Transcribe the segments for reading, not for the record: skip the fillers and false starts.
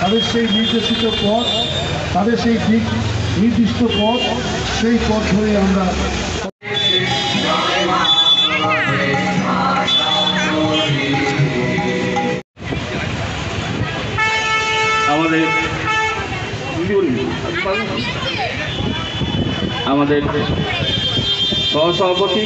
তাদের সেই নির্দেশিত পথ, তাদের সেই নির্দিষ্ট পথ, সেই পথ ধরে আমরা আমাদের সহসভাপতি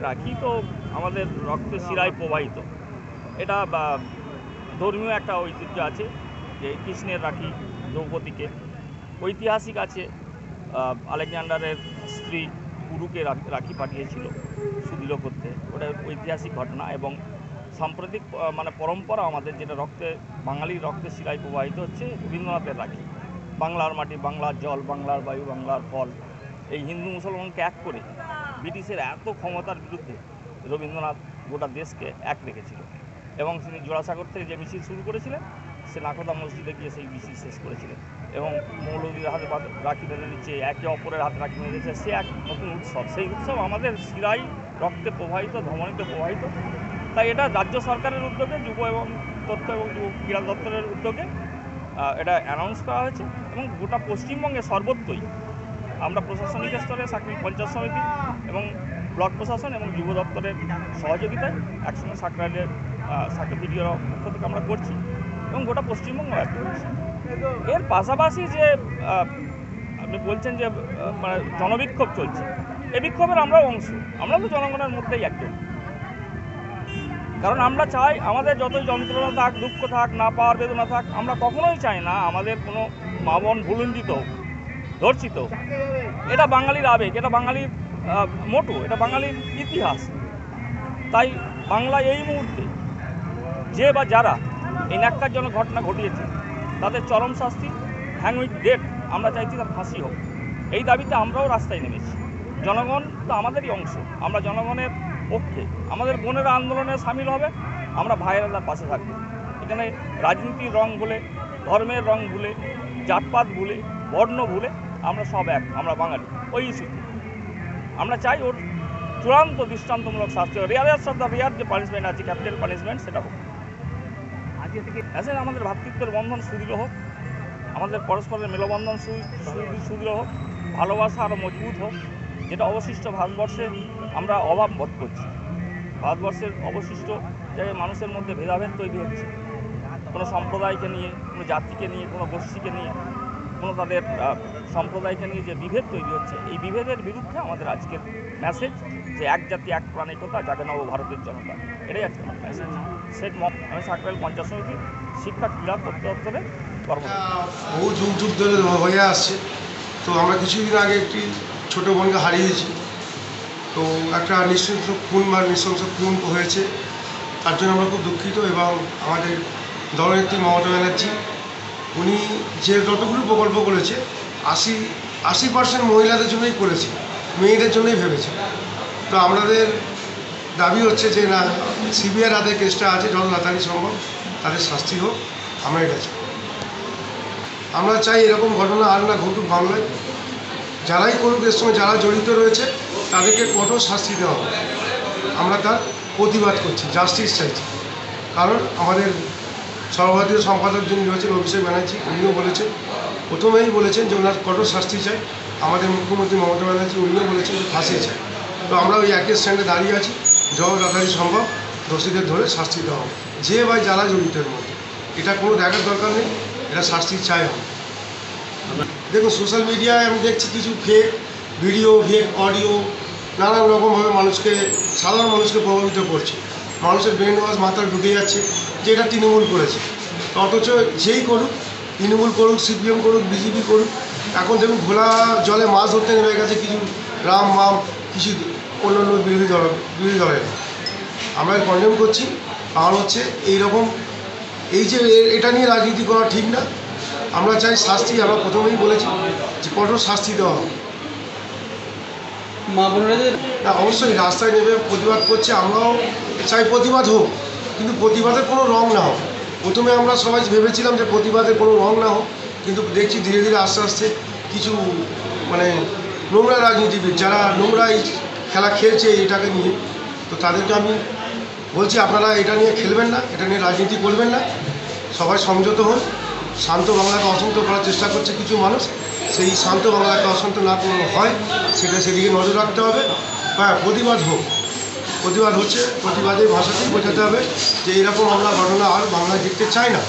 রাখি তো আমাদের রক্তের শিরায় প্রবাহিত। এটা ধর্মীয় একটা ঐতিহ্য আছে যে কৃষ্ণের রাখি দ্রৌপদীকে, ঐতিহাসিক আছে আলেকজান্ডারের স্ত্রী গুরুকে রাখি পাঠিয়েছিল সুদৃঢ় করতে, ওটা ঐতিহাসিক ঘটনা। এবং সাম্প্রতিক পরম্পরা আমাদের যেটা বাঙালির রক্তের শিরায় প্রবাহিত হচ্ছে রবীন্দ্রনাথের রাখি। বাংলার মাটি, বাংলার জল, বাংলার বায়ু, বাংলার ফল, এই হিন্দু মুসলমানকে এক করে ব্রিটিশের এত ক্ষমতার বিরুদ্ধে রবীন্দ্রনাথ গোটা দেশকে এক রেখেছিল। এবং তিনি জোড়াসাগর থেকে যে মিছিল শুরু করেছিলেন, সে নাখোদা মসজিদে গিয়ে সেই মিছিল শেষ করেছিলেন। এবং মৌলবীর হাতে রাখি বেঁধে নিচ্ছে, একে অপরের হাতে রাখি বেঁধে দিচ্ছে, সে এক নতুন উৎসব। সেই উৎসব আমাদের শিরায় রক্তে প্রবাহিত, ধমনীতে প্রবাহিত। তাই এটা রাজ্য সরকারের উদ্যোগে, যুব এবং তথ্য এবং যুব ক্রীড়া দপ্তরের উদ্যোগে এটা অ্যানাউন্স করা হয়েছে। এবং গোটা পশ্চিমবঙ্গে সর্বত্রই আমরা প্রশাসনিক স্তরে সাকরাইল পঞ্চায়েত সমিতি এবং ব্লক প্রশাসন এবং যুব দপ্তরের সহযোগিতায় একসঙ্গে সাকরাইলের ভিডিওর পক্ষ থেকে আমরা করছি এবং গোটা পশ্চিমবঙ্গ ব্যক্ত করছি। এর পাশাপাশি যে আপনি বলছেন যে জনবিক্ষোভ চলছে, এই বিক্ষোভের আমরাও অংশ, আমরা তো জনগণের মধ্যেই একজন। কারণ আমরা চাই আমাদের যতই যন্ত্রণা থাক, দুঃখ থাক, না পাওয়ার বেদনা থাক, আমরা কখনোই চাই না আমাদের কোনো মা বোন ভুলুণ্ঠিত হোক, ধর্ষিত। এটা বাঙালির আবেগ, এটা বাঙালির মোটো, এটা বাঙালির ইতিহাস। তাই বাংলা এই মুহূর্তে যে বা যারা এই ন্যাক্কারজনক ঘটনা ঘটিয়েছে তাদের চরম শাস্তি, হ্যাং উইথ ডেট, আমরা চাইছি তার ফাঁসি হোক। এই দাবিতে আমরাও রাস্তায় নেমেছি। জনগণ তো আমাদেরই অংশ, আমরা জনগণের পক্ষে। আমাদের বোনেরা আন্দোলনে সামিল হবে, আমরা ভাইয়েরা তার পাশে থাকবো। এখানে রাজনীতির রং ভুলে, ধর্মের রং ভুলে, জাতপাত ভুলে, বর্ণ ভুলে আমরা সব এক, আমরা বাঙালি। ওই ইস্যুতে আমরা চাই ওর চূড়ান্ত দৃষ্টান্তমূলক শাস্তি হোক। রেয়ার যে পানিশমেন্ট আছে, ক্যাপিটাল পানিশমেন্ট, সেটা হোক। আজকে থেকে আমাদের ভ্রাতৃত্বের বন্ধন সুদৃঢ় হোক, আমাদের পরস্পরের মেলবন্ধন সুদৃঢ় হোক, ভালোবাসা আরও মজবুত হোক। যেটা অবশিষ্ট ভারতবর্ষে আমরা অভাব বোধ করছি। ভারতবর্ষের অবশিষ্ট জায়গায় মানুষের মধ্যে ভেদাভেদ তৈরি হচ্ছে, কোনো সম্প্রদায়কে নিয়ে, কোনো জাতিকে নিয়ে, কোনো গোষ্ঠীকে নিয়ে, কোনো তাদের সম্প্রদায়কে নিয়ে যে বিভেদ তৈরি হচ্ছে, এই বিভেদের বিরুদ্ধে আমাদের আজকের মেসেজ যে এক জাতি এক প্রাণিকতা, যাকে নব ভারতের জনতা। এটাই আজকে আমার মেসেজ। সেট আমি সাকরাইল পঞ্চায়েত সমিতি শিক্ষা ক্রীড়া তথ্য দপ্তরের কর্মকর্তা। বহু যুগ যুগ ধরে হয়ে আসছে। তো আমরা কিছুদিন আগে একটি ছোটো বোনকে হারিয়েছি। তো একটা নৃশংস খুন হয়েছে, তার জন্য আমরা খুব দুঃখিত। এবং আমাদের দলনেত্রী মমতা ব্যানার্জি, উনি যে যতগুলো প্রকল্প করেছে 80% মহিলাদের জন্যই করেছে, মেয়েদের জন্যই ভেবেছে। তো আমাদের দাবি হচ্ছে যে না, সিবিআইয়ের হাতে কেসটা আছে, যত তাড়াতাড়ি সম্ভব তাদের শাস্তি হোক, আমরা এটা চাই। আমরা চাই এরকম ঘটনা আর না ঘটুক বাংলায়। যারাই করুক, এর সঙ্গে যারা জড়িত রয়েছে তাদেরকে কঠোর শাস্তি দেওয়া হবে। আমরা তার প্রতিবাদ করছি, জাস্টিস চাইছি। কারণ আমাদের সর্বভারতীয় সম্পাদক যিনি রয়েছেন অভিষেক ব্যানার্জি, উনিও বলেছেন, প্রথমেই বলেছেন যে ওনার কঠোর শাস্তি চাই। আমাদের মুখ্যমন্ত্রী মমতা ব্যানার্জি উনিও বলেছেন যে ফাঁসি চাই। তো আমরা ওই একই স্ট্যান্ডে দাঁড়িয়ে আছি, যত তাড়াতাড়ি সম্ভব দোষীদের ধরে শাস্তি দেওয়া হবে, যে বা যারা জড়িত এর মধ্যে। এটা কোনো দেখার দরকার নেই, এটা শাস্তি চাই হবে। দেখুন, সোশ্যাল মিডিয়ায় আমি দেখছি কিছু ফেক ভিডিও, ফেক অডিও নানান রকমভাবে সাধারণ মানুষকে প্রভাবিত করছে। মানুষের ব্রেন ওয়াশ মাথায় ঢুকে যাচ্ছে যে এটা তৃণমূল করেছে। অথচ যেই করুক, তৃণমূল করুক, সিপিএম করুক, বিজেপি করুক, এখন দেখুন ঘোলা জলে মাছ ধরতে নেমে গেছে কিছু রাম মাম কিছু অন্য অন্য বিরোধী দলের। আমরা কন্ডেম করছি, কারণ হচ্ছে এইরকম এই যে এটা নিয়ে রাজনীতি করা ঠিক না। আমরা চাই শাস্তি, আমরা প্রথমেই বলেছি যে কঠোর শাস্তি দেওয়া হবে। মা বোনেদের না, অবশ্যই রাস্তায় নেমে প্রতিবাদ করছে, আমরাও চাই প্রতিবাদ হোক, কিন্তু প্রতিবাদের কোনো রং না হোক। প্রথমে আমরা সবাই ভেবেছিলাম যে প্রতিবাদের কোনো রং না হোক, কিন্তু দেখছি ধীরে ধীরে আস্তে আস্তে কিছু মানে নোংরা রাজনীতিবিদ যারা নোংরা এই খেলা খেলছে এটাকে নিয়ে, তো তাদেরকে আমি বলছি আপনারা এটা নিয়ে খেলবেন না, এটা নিয়ে রাজনীতি করবেন না, সবাই সংযত হন। শান্ত বাংলাকে অশান্ত করার চেষ্টা করছে কিছু মানুষ, সেই শান্ত বাংলাকে অশান্ত না কোনো হয় সেদিকে নজর রাখতে হবে। হ্যাঁ, প্রতিবাদ হোক, প্রতিবাদ হচ্ছে, প্রতিবাদের ভাষাতেই বোঝাতে হবে যে এরকম আমরা ঘটনা আর বাংলায় দেখতে চাই না।